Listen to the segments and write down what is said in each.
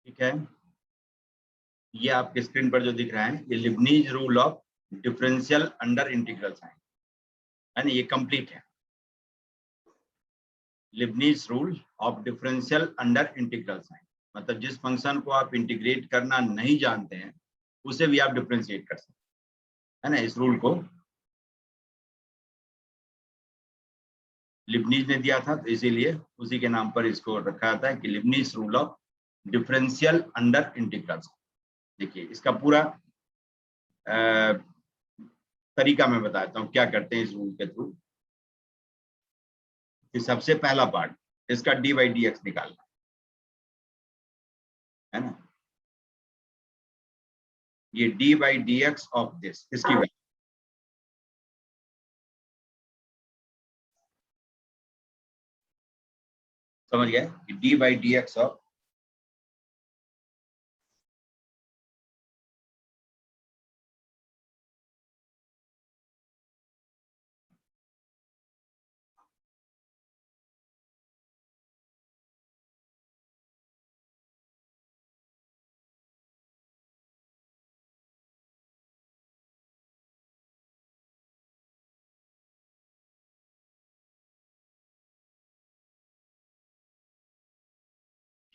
ठीक है, ये आपके स्क्रीन पर जो दिख रहा है ये Leibniz rule of differential under integral sign है ना, ये कंप्लीट है। Leibniz rule of differential under integral sign मतलब जिस फंक्शन को आप इंटीग्रेट करना नहीं जानते हैं उसे भी आप डिफरेंशिएट कर सकते हैं, है ना। इस रूल को लिबनीज ने दिया था, तो इसीलिए उसी के नाम पर इसको रखा जाता है कि Leibniz rule of differential under integral sign. देखिए इसका पूरा तरीका मैं बताता हूँ क्या करते हैं इस रूल के थ्रू। सबसे पहला पार्ट इसका डी बाई डी एक्स निकालना है ना, ये d by d x of this, इसकी वैल्यू समझ गए, d by d x of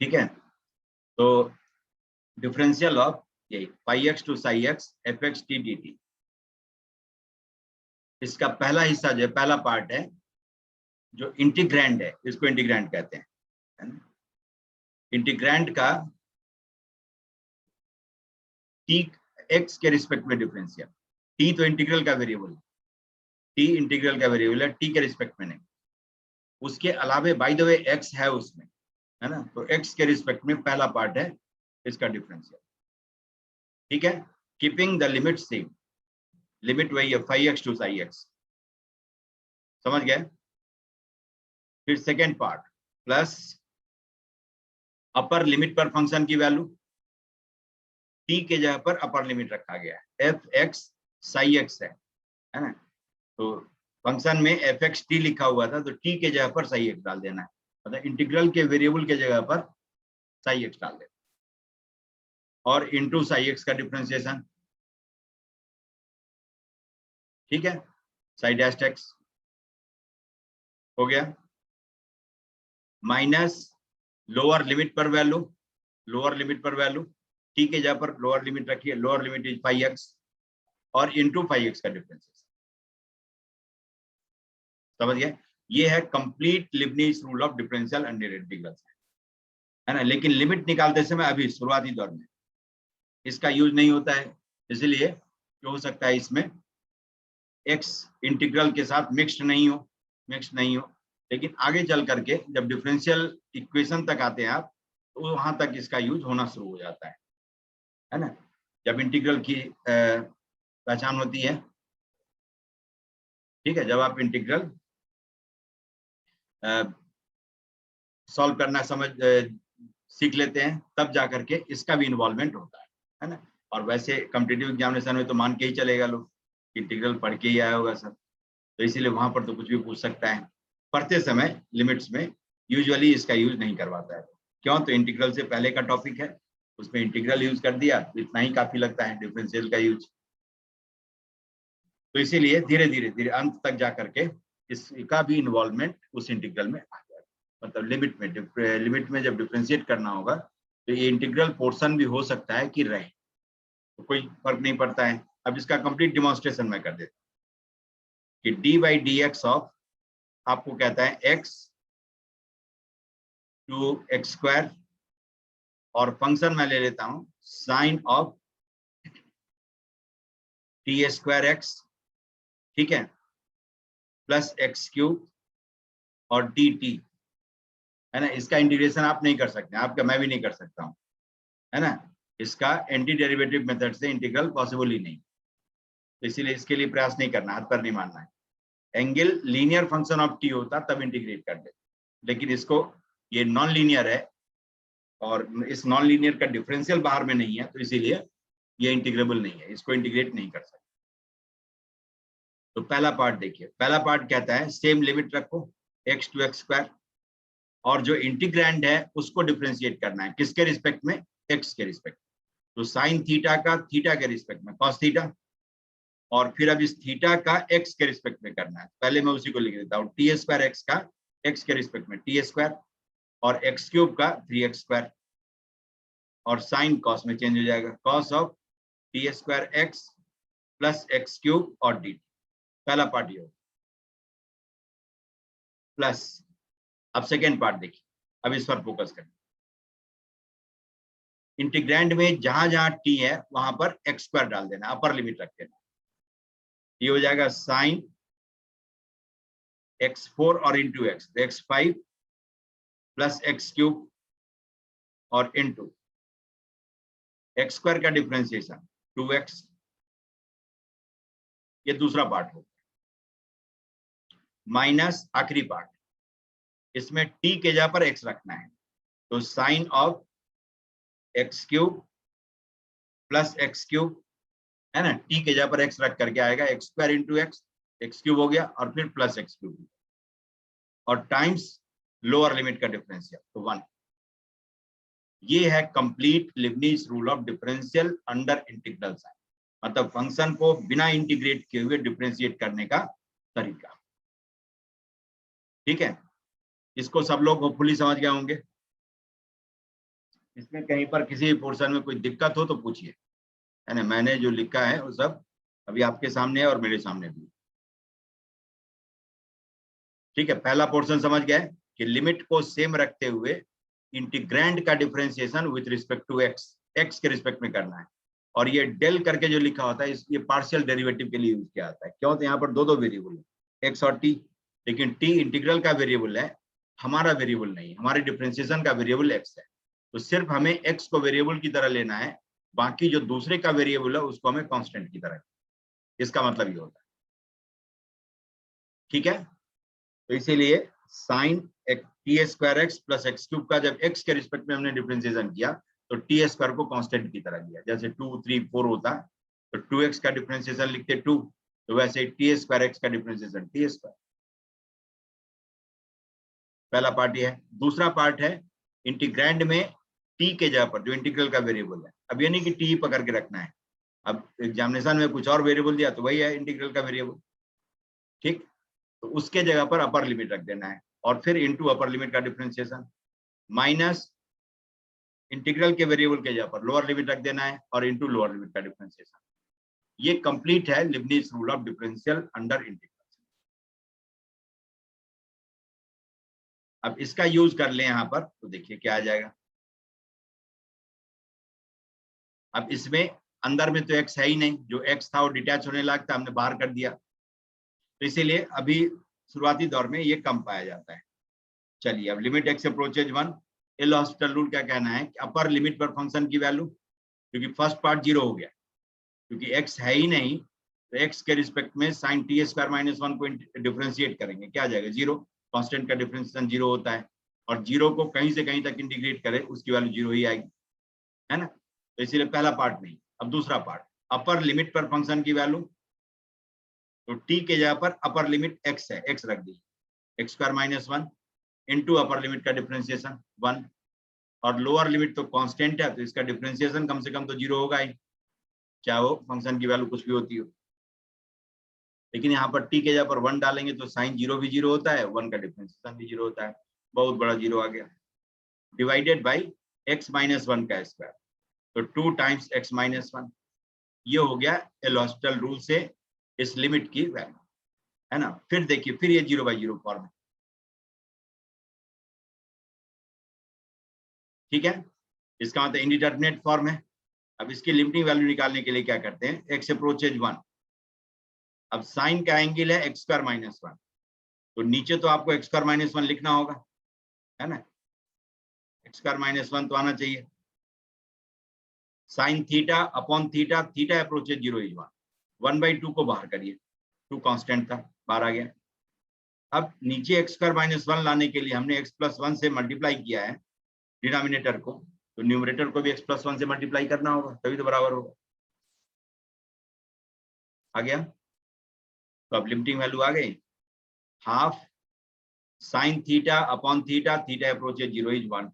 ठीक है। तो डिफरेंशियल ऑफ यही pi x to psi x f x t d t, इसका पहला हिस्सा जो है पहला पार्ट है जो इंटीग्रैंड है, इसको इंटीग्रैंड कहते हैं, है ना। इंटीग्रैंड का टी एक्स के रिस्पेक्ट में डिफरेंशियल, टी तो इंटीग्रल का वेरिएबल, टी इंटीग्रल का वेरिएबल है, टी के रिस्पेक्ट में नहीं। उसके अलावे बाय द वे एक्स है उसमें, है ना, तो एक्स के रिस्पेक्ट में पहला पार्ट है इसका डिफरेंशियल। ठीक है, keeping the limit same, limit वही है phi x to psi x, समझ गए। फिर second part plus upper limit पर फंक्शन की वैल्यू, टी के जगह पर अपर लिमिट रखा गया है, एफ एक्स साई एक्स है ना। तो फंक्शन में एफ एक्स टी लिखा हुआ था, तो टी के जगह पर साई एक्स डाल देना है, मतलब इंटीग्रल के वेरिएबल के जगह पर साई एक्स डाल देना, और इनटू साई एक्स का डिफरेंशिएशन, ठीक है, साई डैश एक्स हो गया, माइनस लोअर लिमिट पर वैल्यू, लोअर लिमिट पर वैल्यू टी के जगह पर लोअर लिमिट रखिए, lower limit is phi x, और इनटू फाई एक्स का डिफरेंशिएशन, समझ गए। ये है complete Leibniz rule of differential under integral, है ना। लेकिन लिमिट निकालते समय अभी शुरुआती दौर में इसका यूज नहीं होता है, इसलिए जो हो सकता है इसमें एक्स इंटीग्रल के साथ मिक्स्ड नहीं हो, लेकिन आगे चल करके जब डिफरेंशियल इक्वेशन तक आते हैं आप, तो वहां तक इसका यूज होना शुरू हो जाता है ना। जब इंटीग्रल की पहचान होती है, ठीक है, जब आप इंटीग्रल सॉल्व करना सीख लेते हैं, तब जाकर के इसका भी इन्वॉल्वमेंट होता है ना। और वैसे कॉम्पिटिटिव एग्जामिनेशन में तो मान के ही चलेगा लोग, इंटीग्रल पढ़ के ही आया होगा सर, तो इसीलिए वहां पर तो कुछ भी पूछ सकता है। पढ़ते समय लिमिट्स में यूजुअली इसका यूज नहीं करवाता है, क्यों, तो इंटीग्रल से पहले का टॉपिक है, उसमें इंटीग्रल यूज कर दिया तो इतना ही काफी लगता है डिफरेंशियल का यूज। तो इसीलिए धीरे धीरे अंत तक जा करके इसका भी इन्वॉल्वमेंट उस इंटीग्रल में आ जाएगा, मतलब लिमिट में जब डिफरेंशिएट करना होगा तो ये इंटीग्रल पोर्शन भी हो सकता है कि रहे, तो कोई फर्क नहीं पड़ता है। अब इसका कंप्लीट डिमॉन्स्ट्रेशन मैं कर देता हूँ कि d by d x of, आपको कहता है एक्स टू एक्स स्क्वायर और फंक्शन मैं ले लेता हूं sine of t square x, ठीक है, प्लस एक्स क्यूब और डी टी, है ना। इसका इंटीग्रेशन आप नहीं कर सकते, आपका मैं भी नहीं कर सकता हूं, है ना। इसका एंटी डेरिवेटिव मेथड से इंटीग्रल पॉसिबल ही नहीं, इसीलिए इसके लिए प्रयास नहीं करना, हाथ पर नहीं मारना है। Angle linear function of T होता तब इंटीग्रेट कर दे, लेकिन इसको ये नॉन लीनियर है और इस नॉन लीनियर का डिफरेंशियल बाहर में नहीं है, तो इसीलिए ये इंटीग्रेबल नहीं है, इसको इंटीग्रेट नहीं कर सकते। तो पहला पार्ट देखिए, पहला पार्ट कहता है सेम लिमिट रखो x टू एक्स स्क्वायर, और जो इंटीग्रैंड है उसको डिफरेंशिएट करना है, किसके रिस्पेक्ट में, x के रिस्पेक्ट। तो साइन थीटा का थीटा के रिस्पेक्ट में कॉस थीटा, और फिर अब इस थीटा का x के रिस्पेक्ट में करना है। पहले मैं उसी को लिख देता हूँ, टी स्क्वायर एक्स का x के रिस्पेक्ट में टी स्क्वायर, और एक्स क्यूब का 3x स्क्वायर, और साइन कॉस में चेंज हो जाएगा, cos of t square x plus x cube और डी। पहला पार्ट ये हो प्लस। अब सेकेंड पार्ट देखिए, अब इस पर फोकस करें। इंटीग्रैंड में जहां जहां टी है वहां पर एक्स स्क्वायर डाल देना, अपर लिमिट रख देना। ये हो जाएगा साइन x4 और into x, x5 plus x cube और इंटू एक्स स्क्वायर का डिफरेंशिएशन 2x। ये दूसरा पार्ट हो, माइनस आखिरी पार्ट, इसमें t के जगह पर x रखना है, तो sine of x cube plus x cube, है ना, t के जगह पर x रख करके आएगा x square into x cube हो गया, और फिर प्लस एक्स क्यूब और टाइम्स लोअर लिमिट का डिफरेंशियल, तो 1। ये है complete Leibniz rule of differential under integral sign, मतलब फंक्शन को बिना इंटीग्रेट किए हुए डिफरेंशिएट करने का तरीका, ठीक है। इसको सब लोग होपफुली समझ गए होंगे। इसमें कहीं पर किसी पोर्शन में कोई दिक्कत हो तो पूछिए, है ना। मैंने जो लिखा है वो सब अभी आपके सामने है और मेरे सामने भी, ठीक है। पहला पोर्शन समझ गए कि लिमिट को सेम रखते हुए इंटीग्रैंड का differentiation with respect to x के रिस्पेक्ट में करना है। और ये डेल करके जो लिखा होता है ये पार्शियल डेरिवेटिव के लिए यूज किया जाता है। क्यों, तो यहाँ पर दो वेरिएबल है, एक्स और टी, लेकिन टी इंटीग्रल का वेरिएबल है, हमारा वेरिएबल नहीं, हमारे डिफरेंशिएशन का वेरिएबल एक्स है। तो सिर्फ हमें एक्स को वेरिएबल की तरह लेना है, बाकी जो दूसरे का वेरिएबल है उसको हमें कांस्टेंट की तरह, इसका मतलब ये होता है, ठीक है। तो इसीलिए sine t square x plus x cube का जब एक्स के रिस्पेक्ट में हमने डिफरेंशिएशन किया तो टी स्क्वायर को कांस्टेंट की तरह लिया, जैसे 2 3 4 होता तो 2x का डिफरेंशिएशन लिखते 2, तो वैसे टी स्क्वायर एक्स का डिफरेंशिएशन टी स्क्वायर। पहला पार्ट ये है। दूसरा पार्ट है इंटीग्रैंड में टी के जगह पर जो इंटीग्रल का वेरिएबल है, अब ये नहीं कि टी पकड़ के रखना है, अब एग्जामिनेशन में कुछ और वेरिएबल दिया तो वही है इंटीग्रल का वेरिएबल, ठीक। तो उसके जगह पर अपर लिमिट रख देना है, और फिर इनटू अपर लिमिट का डिफरेंशिएशन, माइनस इंटीग्रल के वेरिएबल के जगह पर लोअर लिमिट रख देना है, और इनटू लोअर लिमिट का डिफरेंशिएशन। ये कंप्लीट है Leibniz rule of differential under integral. अब इसका यूज कर ले यहां पर, तो देखिए क्या आ जाएगा। अब इसमें अंदर में तो x है ही नहीं, जो x था वो डिटैच होने लगता, हमने बाहर कर दिया, तो इसीलिए अभी शुरुआती दौर में ये कम पाया जाता है। चलिए, अब limit x approaches 1, L hospital rule क्या कहना है कि अपर लिमिट पर फंक्शन की वैल्यू, क्योंकि फर्स्ट पार्ट 0 हो गया, क्योंकि x है ही नहीं, तो x के रिस्पेक्ट में साइन टी स्क्वायर माइनस 1 को डिफरेंशिएट करेंगे, क्या आ जाएगा 0, कांस्टेंट का डिफरेंशिएशन 0 होता है, और 0 को कहीं से कहीं तक इंटीग्रेट करें उसकी वैल्यू 0 ही आएगी, है ना। तो इसीलिए पहला पार्ट नहीं। अब दूसरा पार्ट, अपर लिमिट पर फंक्शन की वैल्यू, तो t के जगह पर अपर लिमिट x है, x रख दी, x square minus 1 into upper limit का डिफरेंशिएशन 1, और लोअर लिमिट तो कांस्टेंट है, तो इसका डिफरेंशिएशन कम से कम तो 0 होगा ही, चाहे वो फंक्शन की वैल्यू कुछ भी होती हो। लेकिन यहाँ पर t के जगह पर 1 डालेंगे तो साइन 0 भी 0 होता है, 1 का डिफरेंशिएशन भी 0 होता है, बहुत बड़ा 0 आ गया, डिवाइडेड बाई x माइनस 1 का स्क्वायर, तो 2 टाइम्स x माइनस 1। ये हो गया एल हॉस्पिटल रूल से इस लिमिट की वैल्यू, है ना। फिर देखिए, फिर ये 0/0 फॉर्म है, ठीक है। इसका मतलब इंडिटरमिनेट फॉर्म है। अब इसकी लिमिटिंग वैल्यू निकालने के लिए क्या करते हैं, एक्स अप्रोचेज 1। अब साइन का एंगल है एक्स स्क्वायर माइनस 1, तो नीचे तो आपको एक्स स्क्वायर माइनस 1 लिखना होगा, है ना, एक्स स्क्वायर माइनस 1 तो आना चाहिए। Sine theta upon theta, theta approaches 0 is 1, 1/2 को बाहर करिए, 2 कांस्टेंट था, बाहर आ गया। अब नीचे एक्स स्क्वायर माइनस 1 लाने के लिए हमने एक्स प्लस 1 से मल्टीप्लाई किया है डिनोमिनेटर को, तो न्यूमरेटर को भी एक्स प्लस 1 से मल्टीप्लाई करना होगा, तभी तो बराबर होगा। आ गया? तो अब लिमिटिंग वैल्यू आ गई, half sine theta upon theta, theta approaches 0 is 1,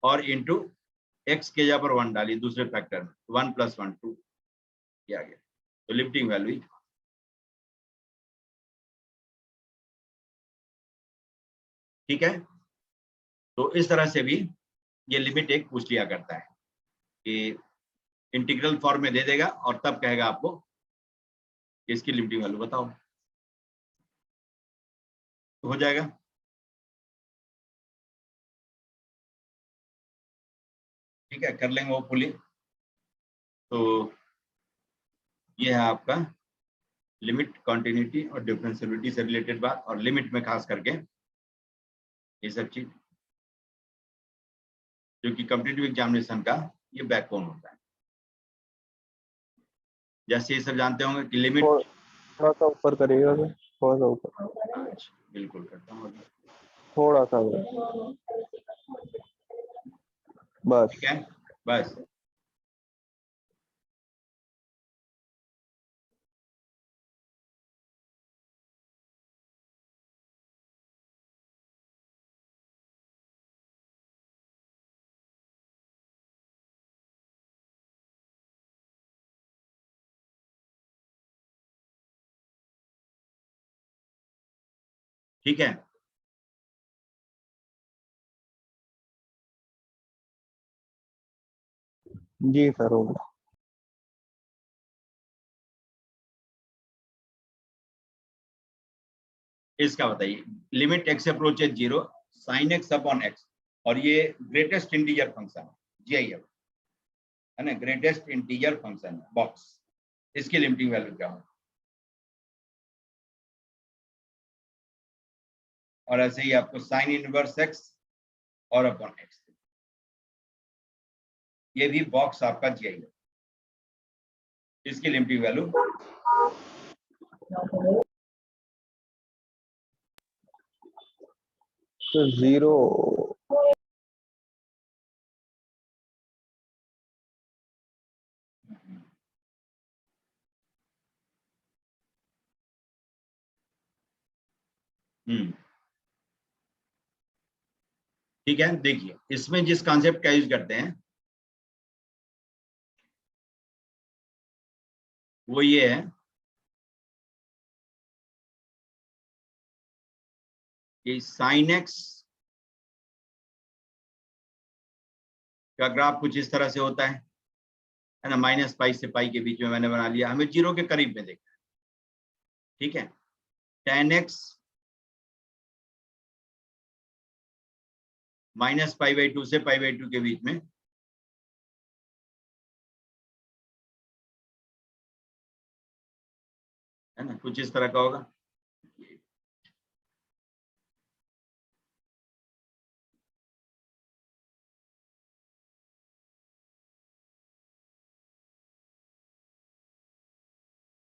और इंटू एक्स के जगह पर 1 डालिए दूसरे फैक्टर में, 1 + 1 2, ये आ गया। तो लिमिटिंग वैल्यू, ठीक है। तो इस तरह से भी ये लिमिट एक पूछ लिया करता है कि इंटीग्रल फॉर्म में दे देगा और तब कहेगा आपको कि इसकी लिमिटिंग वैल्यू बताओ, तो हो जाएगा। ठीक है, कर लेंगे वो फुली। तो ये है आपका लिमिट, कॉन्टिन्यूटी और डिफरेंशिएबिलिटी से रिलेटेड बात, और लिमिट में खास करके ये सब चीज, जो कि कॉम्पिटिटिव एग्जामिनेशन का ये बैकबोन होता है। जैसे ये सब जानते होंगे कि लिमिट, थोड़ा सा ऊपर करिएगा सर, थोड़ा सा ऊपर। अच्छा बिल्कुल करता हूँ, थोड़ा सा बस। ठीक है, बस। ठीक है, जी सर, हो गया। इसका बताइए, limit x approaches 0 sine x upon x, और ये ग्रेटेस्ट इंटीजर फंक्शन है, जीआईएफ है ना, ग्रेटेस्ट इंटीजर फंक्शन है बॉक्स, इसकी लिमिटिंग वैल्यू क्या होगी? और ऐसे ही आपको साइन इनवर्स एक्स और अपॉन एक्स, ये भी बॉक्स आपका जीआईएफ, इसकी लिमिटिंग वैल्यू तो 0 ठीक है। देखिए इसमें जिस कॉन्सेप्ट का यूज करते हैं वो ये है कि साइन एक्स का ग्राफ कुछ इस तरह से होता है ना, -π से π के बीच में मैंने बना लिया, हमें 0 के करीब में देखना है। ठीक है, tan x -π/2 से π/2 के बीच में, है ना, कुछ इस तरह का होगा।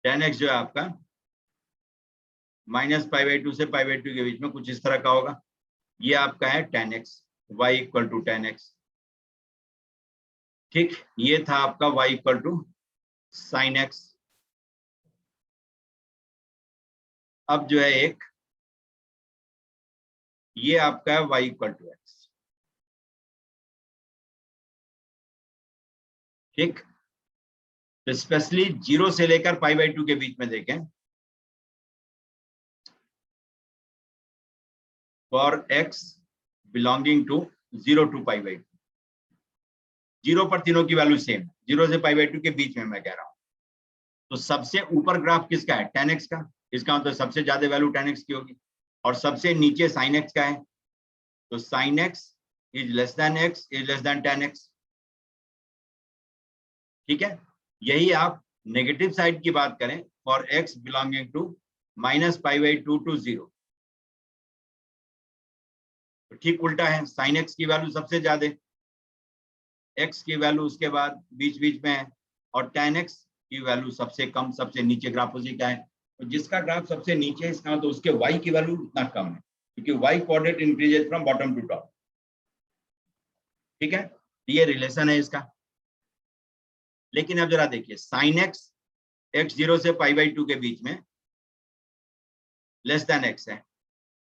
tan x जो है आपका -π/2 से π/2 के बीच में कुछ इस तरह का होगा। ये आपका है tan x, y = tan x। ठीक, ये था आपका y = sin x। अब जो है एक ये आपका है y = x। ठीक, तो स्पेशली 0 से लेकर π/2 के बीच में देखें, for x belonging to 0 to π/2, 0 पर तीनों की वैल्यू सेम, 0 से π/2 के बीच में मैं कह रहा हूं। तो सबसे ऊपर ग्राफ किसका है? tan x का, इसका मतलब सबसे ज्यादा वैल्यू tan x की होगी, और सबसे नीचे sin x का है, तो sin x is less than x is less then tan x। ठीक है, यही आप नेगेटिव साइड की बात करें for x belonging to -π/2 to 0, तो ठीक उल्टा है। साइन x की वैल्यू सबसे ज्यादा, x की वैल्यू उसके बाद बीच बीच में है, और tan x की वैल्यू सबसे कम, सबसे नीचे ग्राफ उसी का है। तो जिसका ग्राफ सबसे नीचे है इसका तो उसके y की वैल्यू इतना कम है, क्योंकि y coordinate increases from bottom to top. ठीक है, ये रिलेशन है इसका। लेकिन अब जरा देखिए, साइन x x0 से π/2 के बीच में लेस देन x है,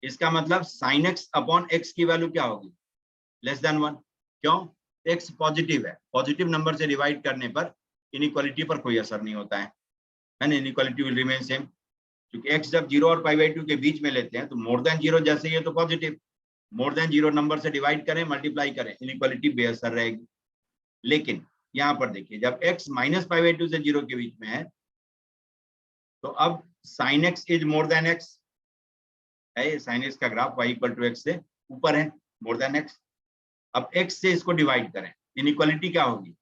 इसका मतलब साइन x अपॉन x की वैल्यू क्या होगी? Less than 1। क्यों? x पॉजिटिव है, पॉजिटिव नंबर से डिवाइड करने पर इनइक्वालिटी पर कोई असर नहीं होता है ना, इनइक्वालिटी विल रिमेन सेम, क्योंकि x जब 0 और π/2 के बीच में लेते हैं तो मोर देन 0 जैसे ये तो पॉजिटिव, मोर देन 0 नंबर से डिवाइड करें, मल्टीप्लाई करें, इनइक्वालिटी बेअसर रहेगी। लेकिन यहाँ पर देखिए, जब x -π/2 से 0 के बीच में है तो अब sine x is more than x है, साइन x का ग्राफ y = x से ऊपर है, मोर देन x। अब x से इसको डिवाइड करें, इनइक्वालिटी क्या होगी?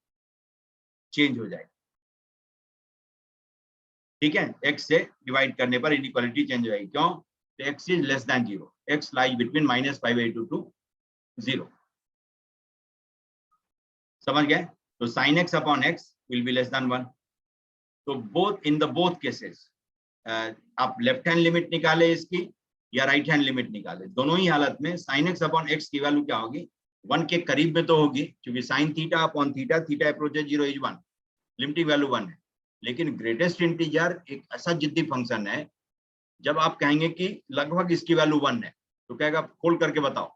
चेंज हो जाएगी। ठीक है, x से डिवाइड करने पर इनइक्वालिटी चेंज हो जाएगी। क्यों? तो x is less than 0, x lies between -π/2 to 0। समझ गए? तो sin x upon x will be less than 1। तो both in the both cases, आप लेफ्ट हैंड लिमिट निकाले इसकी या राइट हैंड लिमिट निकाले, दोनों ही हालत में sin x अपॉन x की वैल्यू क्या होगी? 1 के करीब में तो होगी, क्योंकि sin theta upon theta, theta approaches 0 is 1, limiting value 1 है। लेकिन ग्रेटेस्ट इंटीजर एक ऐसा जिद्दी फंक्शन है, जब आप कहेंगे कि लगभग इसकी वैल्यू 1 है, तो कहेगा खोल करके बताओ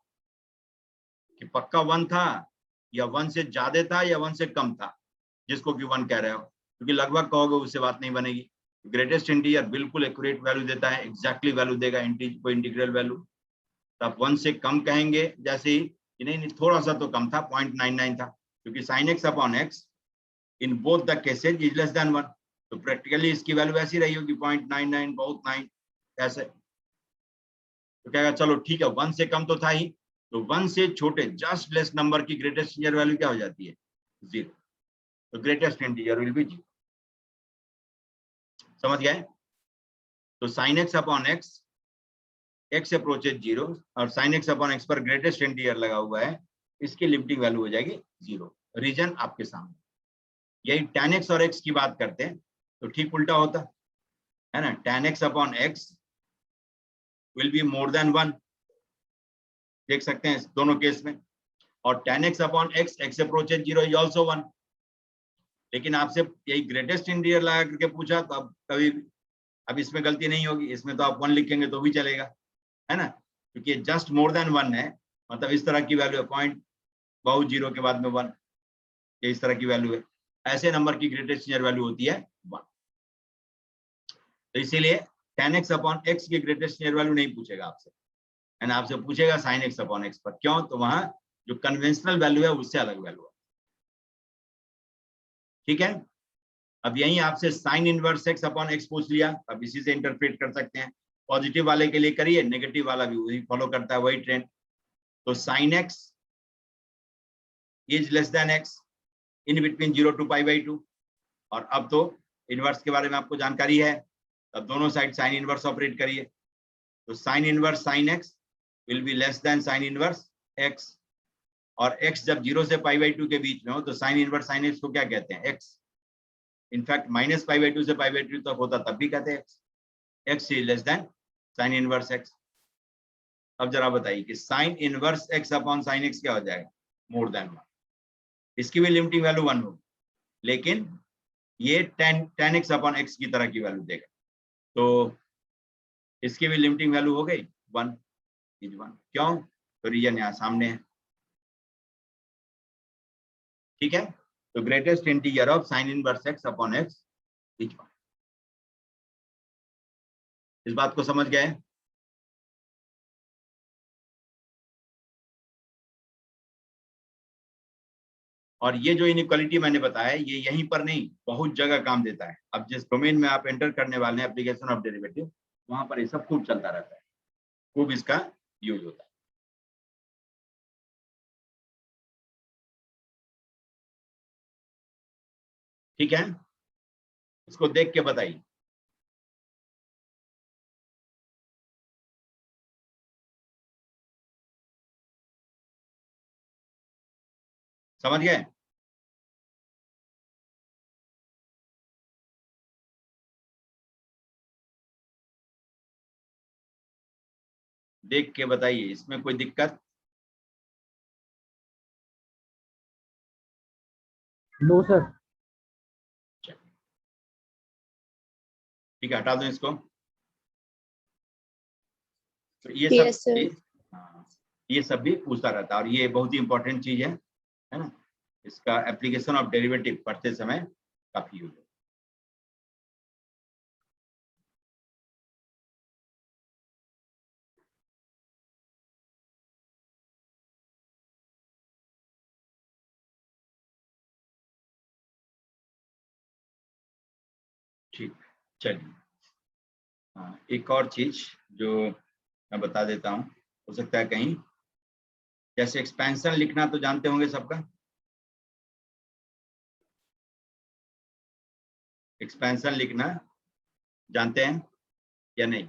कि पक्का 1 था या 1 से ज्यादा था या 1 से कम था, जिसको कि 1 कह रहे हो, क्योंकि लगभग कहोगे उससे बात नहीं बनेगी। ग्रेटेस्ट इंटीजर बिल्कुल एक्यूरेट वैल्यू देता है, एग्जैक्टली वैल्यू देगा को इंटीग्रल वैल्यू। तो आप 1 से कम कहेंगे, जैसे ही नहीं थोड़ा सा तो कम था, 0.99 था, क्योंकि sin x upon x in both the cases is less than 1, तो प्रैक्टिकली इसकी वैल्यू ऐसी रही होगी 0.99, बहुत 9 ऐसे। तो कहेगा चलो ठीक है, 1 से कम तो था ही, तो 1 से छोटे जस्ट लेस नंबर की ग्रेटेस्ट इंटीजर वैल्यू क्या हो जाती है? 0। तो ग्रेटेस्ट इंटीजर विल बी 0। समझ गए? तो sin x upon x approaches 0 और sin x अपॉन x पर ग्रेटेस्ट इंटीजर लगा हुआ है, इसकी लिमिटिंग वैल्यू हो जाएगी 0। रीजन आपके सामने। यही tan x और x की बात करते हैं तो ठीक उल्टा होता है ना, tan x upon x will be more than 1, देख सकते हैं दोनों केस में, और tan x upon x approaches 0 is also 1। लेकिन आपसे यही ग्रेटेस्ट इंटीजर लगा करके पूछा तो अब कभी, अब इसमें गलती नहीं होगी, इसमें तो आप 1 लिखेंगे तो भी चलेगा, है ना, क्योंकि जस्ट मोर देन 1 है, मतलब इस तरह की वैल्यू है, पॉइंट बहुत 0 के बाद में 1, ये इस तरह की वैल्यू है, ऐसे नंबर की ग्रेटेस्ट इंटीजर वैल्यू होती है 1। तो इसीलिए tan x अपॉन x की ग्रेटेस्ट इंटीजर वैल्यू नहीं पूछेगा आपसे, है ना, आपसे पूछेगा sin x अपॉन x पर। क्यों? तो वहां जो कन्वेंशनल वैल्यू है उससे अलग वैल्यू है। ठीक है, अब यही आपसे sine inverse x upon x पूछ लिया, अब इसी से इंटरप्रेट कर सकते हैं। पॉजिटिव वाले के लिए करिए, नेगेटिव वाला भी वही फॉलो करता है, वही ट्रेंड। तो sine x is less than x in between 0 to π/2, और अब तो इनवर्स के बारे में आपको जानकारी है, अब दोनों साइड साइन इनवर्स ऑपरेट करिए। तो sine inverse sine x will be less then sine inverse x, और x जब 0 से π/2 के बीच में हो तो साइन इनवर्स साइन x को क्या कहते हैं? x। इनफैक्ट -π/2 से π/2 तक होता तब भी कहते हैं x is less then sine inverse x। अब जरा बताइए कि sine inverse x upon sine x क्या हो जाएगा? More than 1। इसकी भी लिमिटिंग वैल्यू 1 होगी, लेकिन ये tan x अपॉन x की तरह की वैल्यू देगा, तो इसकी भी लिमिटिंग वैल्यू हो गई 1 इज 1। क्यों? तो रीजन यहाँ सामने है। ठीक है, तो greatest integer of sine inverse x upon x is 1। इस बात को समझ गए? और ये जो इनइक्वालिटी मैंने बताया, ये यहीं पर नहीं, बहुत जगह काम देता है। अब जिस डोमेन में आप एंटर करने वाले हैं, एप्लीकेशन ऑफ डेरिवेटिव, वहां पर ये सब खूब चलता रहता है, खूब इसका यूज होता है। ठीक है, इसको देख के बताइए। समझ गए? देख के बताइए, इसमें कोई दिक्कत? No sir. ठीक है, हटा दो इसको। तो ये Yes, सब sir. ये सब भी पूछता रहता है, और ये बहुत ही इंपॉर्टेंट चीज है ना। इसका एप्लीकेशन ऑफ डेरिवेटिव पढ़ते समय काफी यूज है। ठीक, चलिए। एक और चीज जो मैं बता देता हूँ, हो सकता है कहीं, जैसे एक्सपेंशन लिखना तो जानते होंगे सबका। एक्सपेंशन लिखना जानते हैं या नहीं?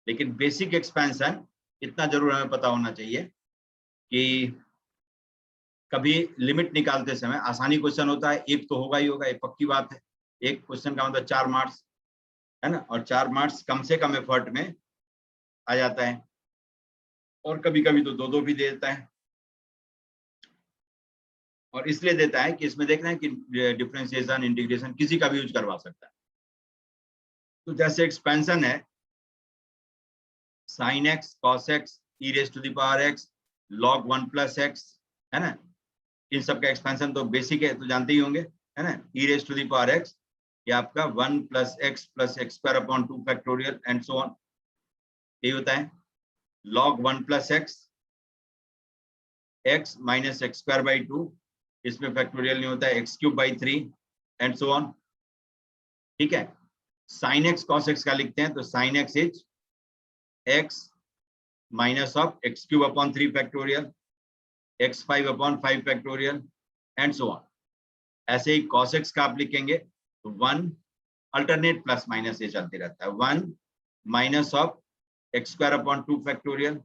लेकिन बेसिक एक्सपेंशन इतना जरूर हमें पता होना चाहिए कि कभी लिमिट निकालते समय आसानी क्वेश्चन होता है, एक तो होगा ही होगा, एक पक्की बात है। एक क्वेश्चन का मतलब 4 मार्क्स है ना, और 4 मार्क्स कम से कम एफर्ट में आ जाता है, और कभी कभी तो 2-2 भी दे देता है। और इसलिए देता है कि इसमें देखना है कि डिफरेंशिएशन, इंटीग्रेशन किसी का भी यूज करवा सकता है। तो जैसे एक्सपेंशन है sin x cos x e raised to the power x log 1 plus x, है ना। इन सब का एक्सपेंशन तो बेसिक है, तो जानते ही होंगे, है ना। e raised to the power x ये आपका 1 plus x plus x square upon 2 factorial and so on, यही होता है। log 1 plus x minus x square by 2, इसमें फैक्टोरियल नहीं होता है, x cube by 3 and so on, ठीक है। sin x cos x का लिखते हैं तो sin x is x minus of x cube upon 3 factorial, x5 upon 5 factorial and so on। ऐसे ही cos x का आप लिखेंगे तो 1 अल्टरनेट प्लस माइनस ये चलते रहता है, 1 minus of x square upon 2 factorial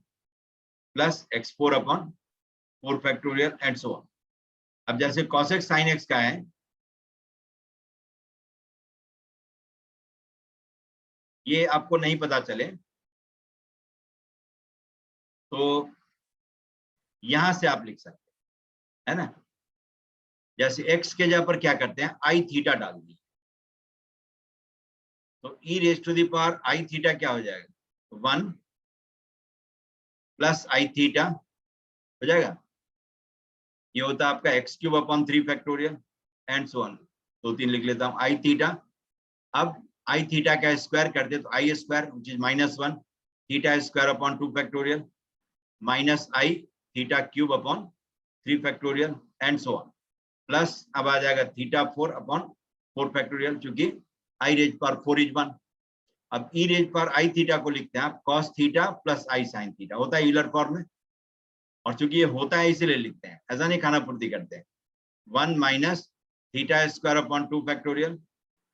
plus x4 upon 4 factorial and so on। अब जैसे cos x sin x का है, ये आपको नहीं पता चले तो यहां से आप लिख सकते हैं, है ना। जैसे x के जगह पर क्या करते हैं, आई थीटा डाल दिए, तो e raise to the power i theta क्या हो जाएगा, 1 प्लस आई थीटा हो जाएगा। ये होता है आपका x cube upon 3 factorial and so on. 2-3 लिख लेता हूं, आई थीटा। अब आई थीटा का स्क्वायर कर दे तो i square which is -1 theta square upon 2 factorial minus i theta cube upon 3 factorial and so on, plus अब आ जाएगा थीटा 4 अपॉन 4 फैक्टोरियल, चूंकि आई रेज पर 4 इज 1। अब ई रेज पर आई थीटा को लिखते हैं आप cos थीटा प्लस आई साइन थीटा, होता है यूलर फॉर्म में, और चूंकि ये होता है इसीलिए लिखते हैं, ऐसा नहीं खाना पूर्ति करते हैं। 1 minus theta square upon 2 factorial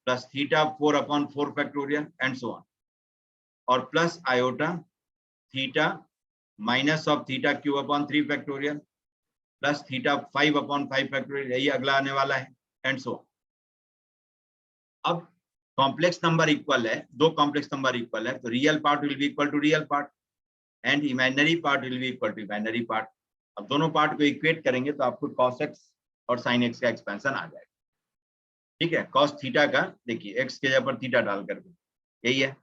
plus theta 4 upon 4 factorial and so on, और plus iota theta minus of theta cube upon 3 factorial plus theta 5 upon 5 factorial, यही अगला आने वाला है एंड सो ऑन। अब कॉम्प्लेक्स नंबर इक्वल है, दो complex number equal है तो real part will be equal to real part and imaginary part will be equal to imaginary part. अब दोनों पार्ट को इक्वेट करेंगे तो आपको cos x और sin x का एक्सपेंशन आ जाएगा, ठीक है। cos थीटा का देखिए x के जगह पर थीटा डाल करके यही है,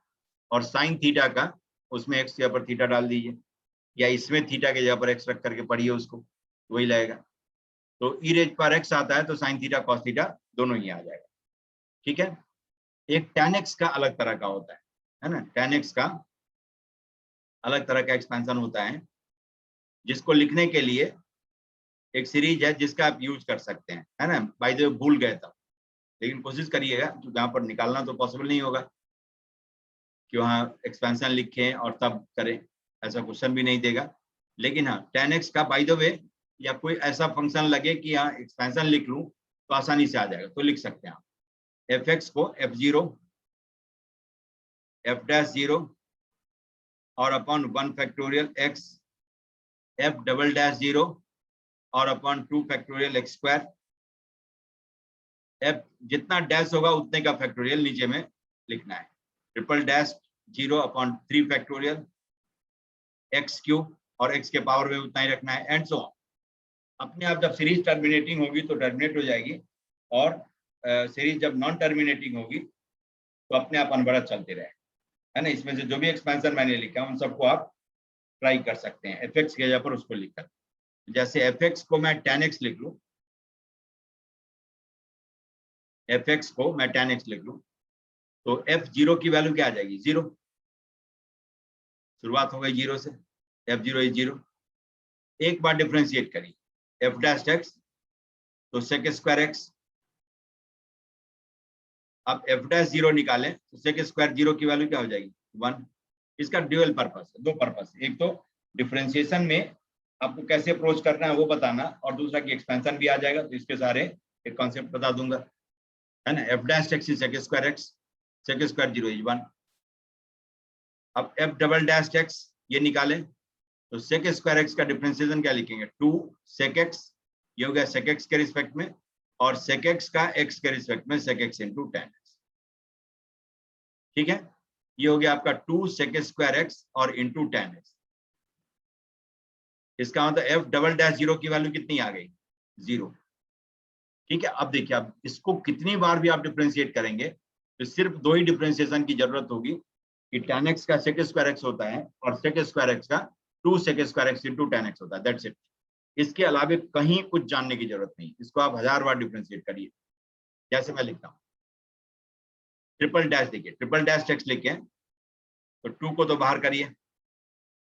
और sin थीटा का उसमें x के जगह पर थीटा डाल दीजिए, या इसमें थीटा के जगह पर x रख करके पढ़िए उसको, वही लगेगा। तो e रेज पर x आता है तो sin थीटा cos थीटा दोनों ही आ जाएगा, ठीक है। एक tan x का अलग तरह का होता है ना, tan x का अलग तरह का एक्सपेंशन होता है, जिसको लिखने के लिए एक सीरीज है जिसका आप यूज कर सकते हैं, है ना। बाय द वे भूल गए था, लेकिन कोशिश करिएगा, जो जहाँ पर निकालना तो पॉसिबल नहीं होगा कि वहाँ एक्सपेंशन लिखें और तब करें, ऐसा क्वेश्चन भी नहीं देगा। लेकिन हाँ, tan x का बाय द वे या कोई ऐसा फंक्शन लगे कि यहाँ एक्सपेंशन लिख लूं तो आसानी से आ जाएगा, तो लिख सकते हैं आप एफ एक्स को f0 f डैश 0 और upon 1 factorial x f double dash 0 और upon 2 factorial x square, f जितना डैश होगा उतने का फैक्टोरियल नीचे में लिखना है, triple dash 0 upon 3 factorial x cube और x के पावर में उतना ही रखना है, एंड सो ऑन। अपने आप जब सीरीज टर्मिनेटिंग होगी तो टर्मिनेट हो जाएगी, और सीरीज जब नॉन टर्मिनेटिंग होगी तो अपने आप अनवरत चलते रहे, है ना। इसमें से जो भी एक्सपेंशन मैंने लिखा उन सबको आप ट्राई कर सकते हैं एफ एक्स की जगह पर उसको लिखकर। जैसे एफ एक्स को मैं tan x लिख लूं, एफ एक्स को मैं tan x लिख लूं तो f0 की वैल्यू क्या आ जाएगी, 0। शुरुआत हो गई 0 से, f0 इज 0। एक बार डिफरेंशिएट करिए f डैश x तो sec स्क्वायर x, अब f डैश 0 निकालें तो sec स्क्वायर 0 की वैल्यू क्या हो जाएगी, 1। इसका ड्यूअल पर्पस है, दो पर्पस, एक तो डिफरेंशिएशन में आपको कैसे अप्रोच करना है वो बताना, और दूसरा कि एक्सपेंशन भी आ जाएगा, तो इसके सारे एक कॉन्सेप्ट बता दूंगा, है ना। f dash x is sec square x, sec square 0 is 1। अब f डबल डैश x ये निकालें तो sec स्क्वायर x का डिफरेंशिएशन क्या लिखेंगे, 2 sec x, ये हो गया sec x के रिस्पेक्ट में, और sec x का x के रिस्पेक्ट में sec x into tan x, ठीक है। ये हो गया आपका 2 sec स्क्वायर x और इंटू tan x। इसका मतलब f डबल डैश 0 की वैल्यू कितनी आ गई, 0, ठीक है। अब देखिए, अब इसको कितनी बार भी आप डिफरेंशिएट करेंगे तो सिर्फ दो ही डिफरेंशिएशन की जरूरत होगी कि tan x का sec स्क्वायर x होता है और sec स्क्वायर x का 2 sec square x into tan x होता है, दैट्स इट। इसके अलावा कहीं कुछ जानने की जरूरत नहीं, इसको आप 1000 बार डिफरेंशिएट करिए। जैसे मैं लिखता हूँ ट्रिपल डैश, देखिए ट्रिपल डैश x लिखे तो 2 को तो बाहर करिए,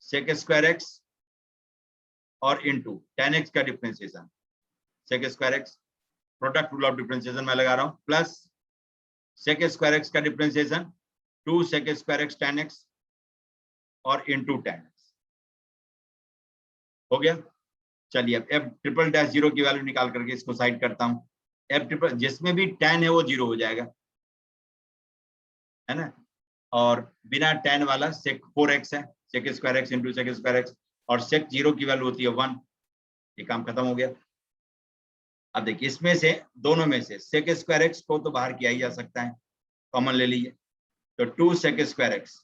sec स्क्वायर x और इंटू tan x का differentiation sec square x, product rule of differentiation मैं लगा रहा हूँ, प्लस sec स्क्वायर x का differentiation 2 sec square x tan x और इंटू tan x, हो गया। चलिए अब f ट्रिपल डैश 0 की वैल्यू निकाल करके इसको साइड करता हूँ, f ट्रिपल जिसमें भी tan है वो 0 हो जाएगा, है ना। और बिना tan वाला sec 4x है, sec square x into sec square x, और sec 0 की वैल्यू होती है 1, ये काम खत्म हो गया। अब देखिए इसमें से दोनों में से sec स्क्वायर x को तो बाहर किया ही जा सकता है, कॉमन ले लीजिए, तो 2 sec स्क्वायर x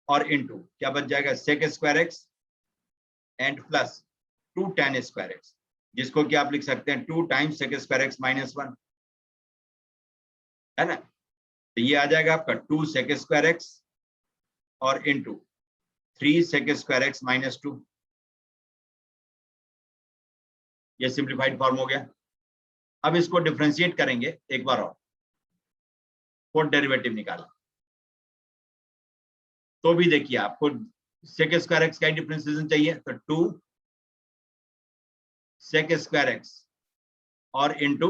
और इंटू क्या बच जाएगा, sec square x and plus 2 tan square x, जिसको कि आप लिख सकते हैं 2 times sec square x minus 1, है ना। तो ये आ जाएगा आपका 2 sec स्क्वायर x और into 3 sec square x minus 2, ये सिंप्लीफाइड फॉर्म हो गया। अब इसको डिफरेंशिएट करेंगे एक बार और, फोर्थ डेरिवेटिव निकाला तो भी देखिए आपको sec स्क्वायर x का डिफरेंशिएशन चाहिए, तो 2 sec स्क्वायर x और इंटू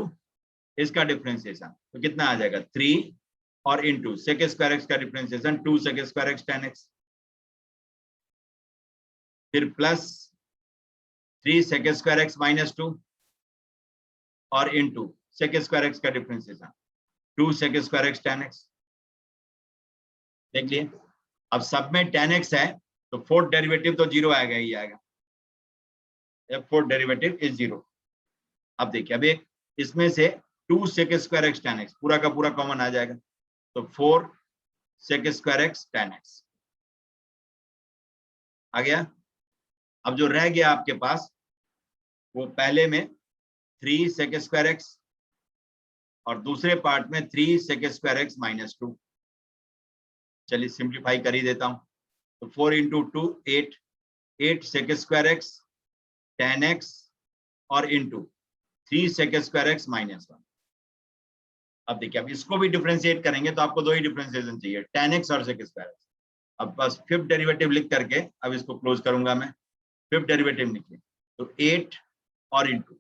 इसका डिफरेंशिएशन, तो कितना आ जाएगा 3 और इंटू sec स्क्वायर x का differentiation 2 sec square x tan x, फिर plus 3 sec square x minus 2 और इंटू sec स्क्वायर x का differentiation 2 sec square x tan x। देख लिए अब सब में tan x है तो फोर्थ डेरिवेटिव तो 0 आएगा ही आएगा, फोर्थ डेरिवेटिव इज 0। अब देखिए अब एक इसमें से 2 sec square x tan x पूरा का पूरा कॉमन आ जाएगा, तो 4 sec square x tan x आ गया। अब जो रह गया आपके पास वो पहले में 3 sec स्क्वायर x और दूसरे पार्ट में 3 sec स्क्वायर x माइनस 2। चलिए सिंप्लीफाई कर ही देता हूं, तो 4 into 2 8 sec square x tan x और into 3 sec square x minus 1। अब देखिए अब इसको भी डिफरेंशिएट करेंगे तो आपको दो ही डिफरेंशिएशन चाहिए, tan x और sec स्क्वायर x। अब बस फिफ्थ डेरिवेटिव लिख करके अब इसको क्लोज करूंगा मैं, फिफ्थ डेरिवेटिव लिखिए तो 8 और इंटू,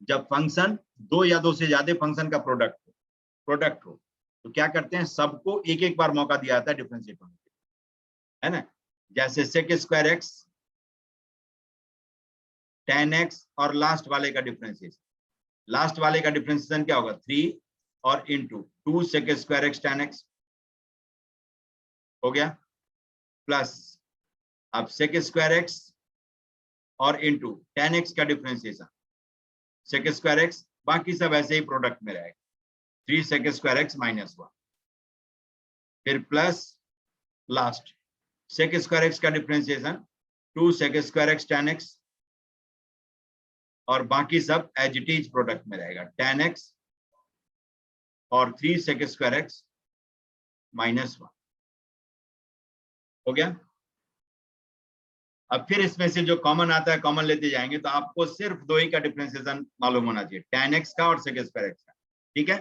जब फंक्शन दो या दो से ज्यादा फंक्शन का प्रोडक्ट हो तो क्या करते हैं, सबको एक एक बार मौका दिया जाता है डिफरेंशिएट होने के, है ना। जैसे sec square x tan x और लास्ट वाले का डिफरेंशिएशन, लास्ट वाले का डिफरेंशिएशन क्या होगा 3 और into 2 sec square x tan x हो गया, प्लस अब sec स्क्वायर x और इंटू tan x का डिफरेंशिएशन sec स्क्वायर x, बाकी सब ऐसे ही प्रोडक्ट में रहेगा 3 sec स्क्वायर x माइनस 1, फिर plus last sec square x का differentiation 2 sec square x tan x और बाकी सब एज इट इज प्रोडक्ट में रहेगा tan x और 3 sec स्क्वायर x माइनस 1 हो गया। अब फिर इसमें से जो कॉमन आता है कॉमन लेते जाएंगे, तो आपको सिर्फ दो ही का डिफरेंशिएशन मालूम होना चाहिए, tan x का और sec स्क्वायर x का, ठीक है।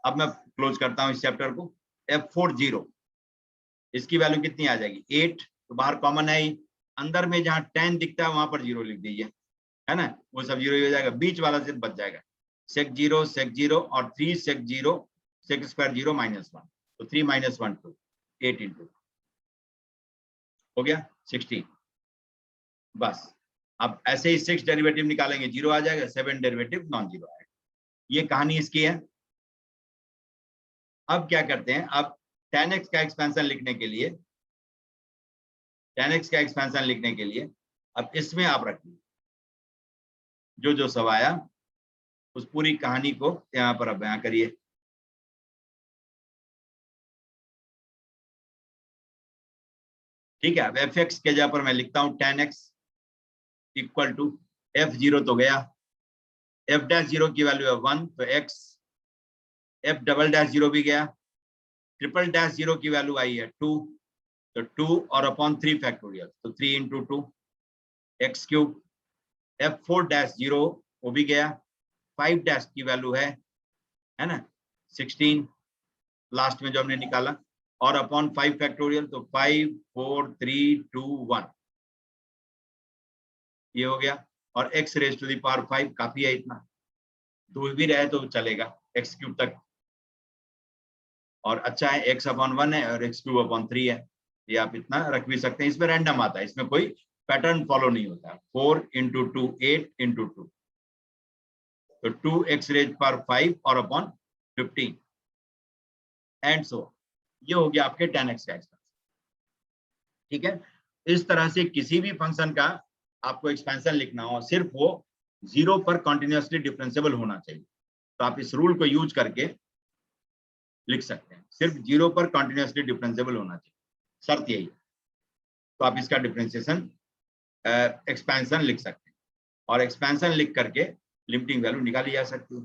अब मैं क्लोज करता हूं इस चैप्टर को। F40 इसकी वैल्यू कितनी आ जाएगी 8, तो बाहर कॉमन है ही, अंदर में जहां tan दिखता है वहां पर 0 लिख दीजिए, है ना, वो सब 0 हो जाएगा, बीच वाला सिर्फ बच जाएगा sec 0 और 3 sec 0 sec स्क्वायर 0 माइनस 1, तो 3 माइनस 1 2, 8 इंटू हो गया 16। बस अब ऐसे ही 6 डेरिवेटिव निकालेंगे 0 आ जाएगा, 7 डेरिवेटिव नॉन जीरो आएगा। ये कहानी इसकी है। अब क्या करते हैं, अब tan x का एक्सपेंशन लिखने के लिए, tan x का एक्सपेंशन लिखने के लिए अब इसमें आप रखिए जो जो सब आया उस पूरी कहानी को यहाँ पर अब बयां करिए। ठीक है, अब fx के जगह पर मैं लिखता हूं tan x equal to f0 तो गया, f डैश 0 की वैल्यू है 1 तो x, f डबल डैश 0 भी गया, ट्रिपल डैश 0 की वैल्यू आई है 2, तो 2 और अपॉन 3 फैक्टोरियल, तो 3 into 2 x cube, f4 dash 0 वो भी गया, 5 डैश की वैल्यू है ना 16 लास्ट में जो हमने निकाला, और अपॉन 5 फैक्टोरियल, तो 5 4 3 2 1 ये हो गया, और x raise to the power 5 काफी है, इतना दूर भी रहे तो चलेगा x क्यूब तक, और अच्छा है x अपॉन 1 है और x क्यूब अपॉन 3 है, ये आप इतना रख भी सकते हैं। इसमें रैंडम आता है, इसमें कोई पैटर्न फॉलो नहीं होता। 4 इंटू 2 8 इंटू 2, तो 2x रेज पावर 5 और अपॉन 15 एंड सो, ये हो गया आपके tan x का एक्सपेंशन। ठीक है, इस तरह से किसी भी फंक्शन का आपको एक्सपेंशन लिखना हो, सिर्फ वो 0 पर कॉन्टिन्यूसली डिफरेंशिएबल होना चाहिए, तो आप इस रूल को यूज करके लिख सकते हैं, सिर्फ 0 पर कॉन्टिन्यूसली डिफरेंशिएबल होना चाहिए, शर्त यही है। तो आप इसका डिफरेंशिएशन एक्सपेंशन लिख सकते हैं, और एक्सपेंशन लिख करके लिमिटिंग वैल्यू निकाली जा सकती है,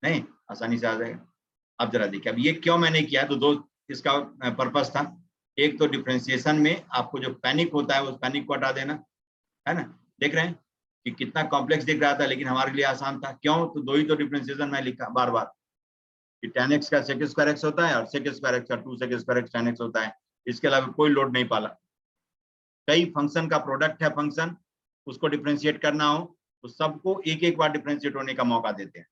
नहीं आसानी से आ जाएगा। अब जरा देखिए, अब ये क्यों मैंने किया, तो दो इसका पर्पस था। एक तो डिफरेंशिएशन में आपको जो पैनिक होता है उस पैनिक को हटा देना, है ना। देख रहे हैं कि कितना कॉम्प्लेक्स दिख रहा था, लेकिन हमारे लिए आसान था। क्यों, तो दो ही तो डिफरेंशिएशन मैं लिखा बार बार कि tan x का sec स्क्वायर x होता है और sec स्क्वायर x का 2 sec square x tan x होता है, इसके अलावा कोई लोड नहीं पाला। कई फंक्शन का प्रोडक्ट है फंक्शन, उसको डिफरेंशिएट करना हो तो सबको एक एक बार डिफरेंशिएट होने का मौका देते हैं।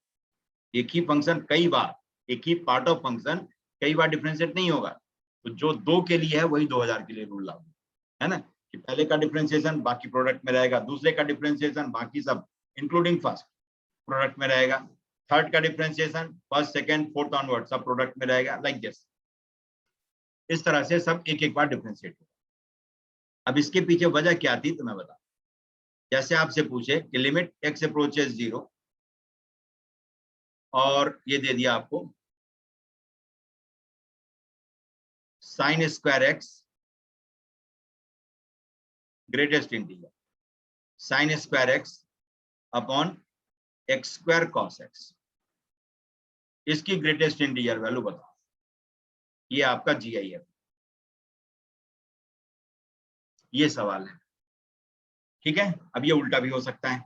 एक ही फंक्शन कई बार, एक ही पार्ट ऑफ फंक्शन कई बार डिफरेंशिएट नहीं होगा, तो जो 2 के लिए है वही 2000 के लिए रूल लागू है ना, कि पहले का डिफरेंशिएशन बाकी प्रोडक्ट में रहेगा, दूसरे का डिफरेंशिएशन बाकी सब इंक्लूडिंग फर्स्ट प्रोडक्ट में रहेगा, थर्ड का differentiation first second fourth onward सब प्रोडक्ट में रहेगा, लाइक दिस। इस तरह से सब एक एक बार डिफरेंशिएट होगा। अब इसके पीछे वजह क्या थी तो मैं बता, जैसे आपसे पूछे कि लिमिट x अप्रोचेस 0 और ये दे दिया आपको sin square x greatest integer sin square x upon x square cos x, इसकी ग्रेटेस्ट इंटीजर वैल्यू बताओ। ये आपका GIF, ये सवाल है। ठीक है, अब ये उल्टा भी हो सकता है,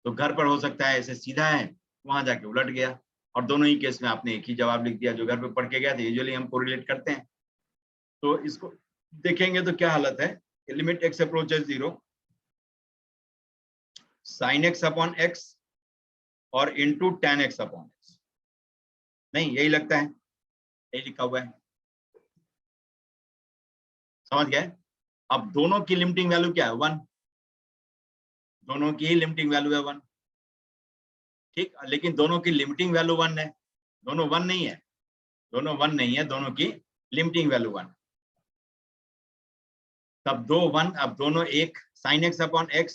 तो घर पर हो सकता है ऐसे सीधा है, वहां जाके उलट गया, और दोनों ही केस में आपने एक ही जवाब लिख दिया जो घर पे पढ़ के गया था। यूजुअली हम कोरिलेट करते हैं, तो इसको देखेंगे तो क्या हालत है, limit x approaches 0 sin x upon x और into tan x upon x, नहीं यही लगता है, यही लिखा हुआ है, समझ गए। अब दोनों की लिमिटिंग वैल्यू क्या है 1, दोनों की ही लिमिटिंग वैल्यू है 1, ठीक, लेकिन दोनों की लिमिटिंग वैल्यू 1 है, दोनों 1 नहीं है, दोनों 1 नहीं है, दोनों की लिमिटिंग वैल्यू 1। तब दो 1, अब दोनों एक sin x अपॉन x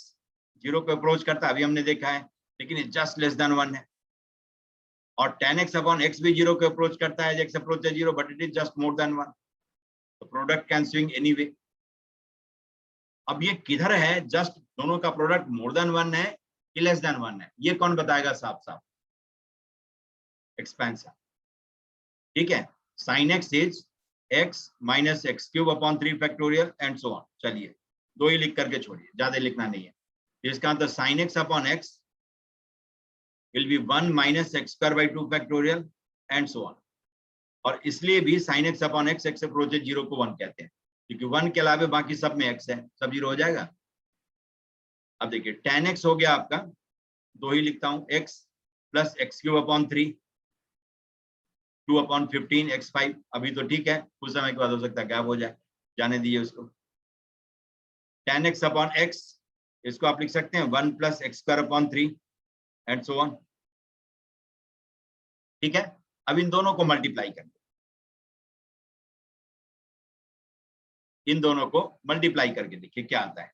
0 को अप्रोच करता है, अभी हमने देखा है, लेकिन इट जस्ट लेस देन 1 है। और tan x अपॉन x भी 0 को अप्रोच करता है, x अप्रोच है 0, but it is just more than 1, तो प्रोडक्ट कैन स्विंग एनीवे। अब ये किधर है, जस्ट दोनों का प्रोडक्ट मोर देन 1 है कि लेस देन 1 है, ये कौन बताएगा साफ साफ? एक्सपेंशन, ठीक है। sin x is x minus x cube upon 3 factorial and so on. चलिए दो ही लिख करके छोड़िए, ज्यादा लिखना नहीं है। इसका अंतर sin x upon x will B 1 minus x square by 2 factorial and so on. और इसलिए भी sin x upon x x approach 0 को 1 कहते हैं, क्योंकि 1 के अलावा बाकी सब में x है, सब 0 हो जाएगा। अब देखिए tan x हो गया आपका, दो ही लिखता हूं, x plus x cube upon 3 2 upon 15 x5। अभी तो ठीक है, कुछ समय के बाद हो सकता है गैप हो जाए, जाने दीजिए उसको। tan x अपॉन x, इसको आप लिख सकते हैं 1 plus x square upon 3 and so on, ठीक है। अब इन दोनों को मल्टीप्लाई करें, इन दोनों को मल्टीप्लाई करके देखिए क्या आता है।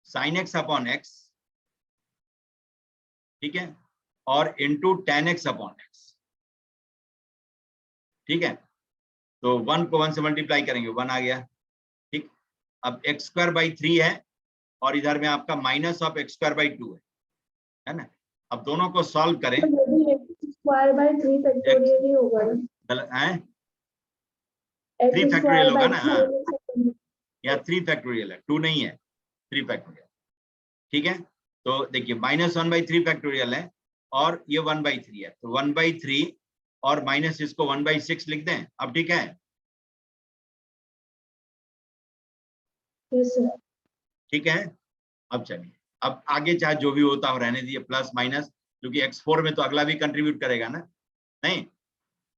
sin x अपॉन x, ठीक है, और into tan x upon x, ठीक है। तो 1 को 1 से मल्टीप्लाई करेंगे, 1 आ गया, ठीक। अब एक्स स्क्वायर बाई 3 है और इधर में आपका minus of x square by 2 है ना। अब दोनों को सॉल्व करें, स्क्वायर बाय 3 फैक्टोरियल ही होगा ना, 3 फैक्टोरियल होगा ना, हाँ, या 3 फैक्टोरियल है, 2 नहीं है, 3 फैक्टोरियल, ठीक है। तो देखिए -1/3 फैक्टोरियल है और ये 1/3 है, तो 1/3 और माइनस इसको 1/6 लिख दें। अब ठीक है, ठीक है। अब चलिए, अब आगे चाहे जो भी होता हो रहने दीजिए, प्लस माइनस, क्योंकि x4 में तो अगला भी कंट्रीब्यूट करेगा ना, नहीं,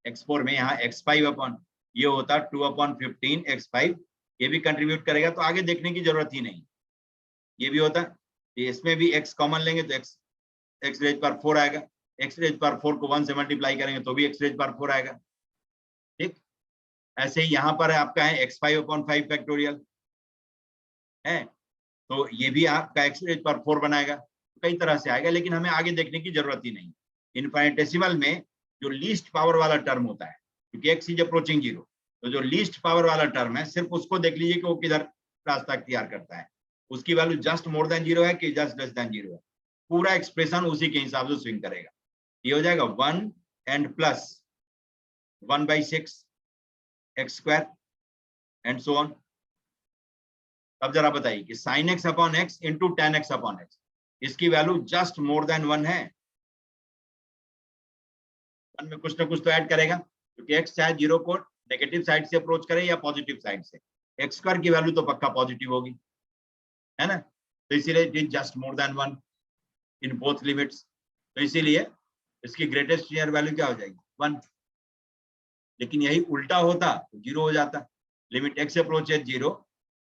x4 में यहाँ x5 अपॉन ये होता 2 अपॉन 15 x5, ये भी कंट्रीब्यूट करेगा, तो आगे देखने की जरूरत ही नहीं। ये भी होता, इसमें भी x कॉमन लेंगे तो x रेज पर 4 आएगा, x रेज पर 4 को 1 से मल्टीप्लाई करेंगे तो भी x रेज पर 4 आएगा, ठीक। ऐसे ही यहाँ पर आपका है x5 अपॉन 5 फैक्टोरियल है, तो ये भी आपका x रेज पर 4 बनाएगा, कई तरह से आएगा, लेकिन हमें आगे देखने की जरूरत ही नहीं। इनफाइनेटेसिमल में जो लीस्ट पावर वाला टर्म होता है, क्योंकि x इज अप्रोचिंग 0, तो जो लीस्ट पावर वाला टर्म है सिर्फ उसको देख लीजिए कि वो किधर रास्ता अख्तियार करता है, उसकी वैल्यू जस्ट मोर देन 0 है कि जस्ट लेस देन 0 है, पूरा एक्सप्रेशन उसी के हिसाब से स्विंग करेगा। ये हो जाएगा 1 and plus 1/6 x square and so on. अब जरा बताइए कि sin x upon x into tan x upon x, इसकी वैल्यू जस्ट मोर देन 1 है, 1 में कुछ ना कुछ तो ऐड करेगा, क्योंकि x चाहे 0 को नेगेटिव साइड से अप्रोच करे या पॉजिटिव साइड से, एक्स स्क्वायर की वैल्यू तो पक्का पॉजिटिव होगी, है ना, तो इसीलिए it is just more than 1 in both limits, तो इसीलिए इसकी ग्रेटेस्ट नियर वैल्यू क्या हो जाएगी 1। लेकिन यही उल्टा होता तो 0 हो जाता, लिमिट x अप्रोच है 0,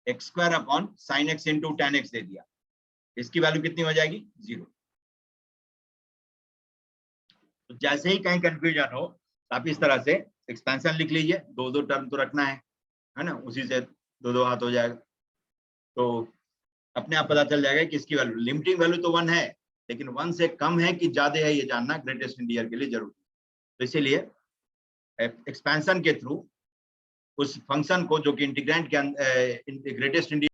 x square upon sine x into tan x दे दिया, इसकी वैल्यू कितनी हो जाएगी 0। तो जैसे ही कहीं कंफ्यूजन हो आप इस तरह से एक्सपेंशन लिख लीजिए, दो टर्म तो रखना है ना, उसी से दो हाथ हो जाएगा, तो अपने आप पता चल जाएगा कि इसकी वैल्यू, लिमिटिंग वैल्यू तो 1 है, लेकिन 1 से कम है कि ज्यादा है, ये जानना ग्रेटेस्ट इंटीजर के लिए जरूरी है। तो इसीलिए एक्सपेंशन के थ्रू उस फंक्शन को जो कि इंटीग्रेंट के ग्रेटेस्ट इंटीजर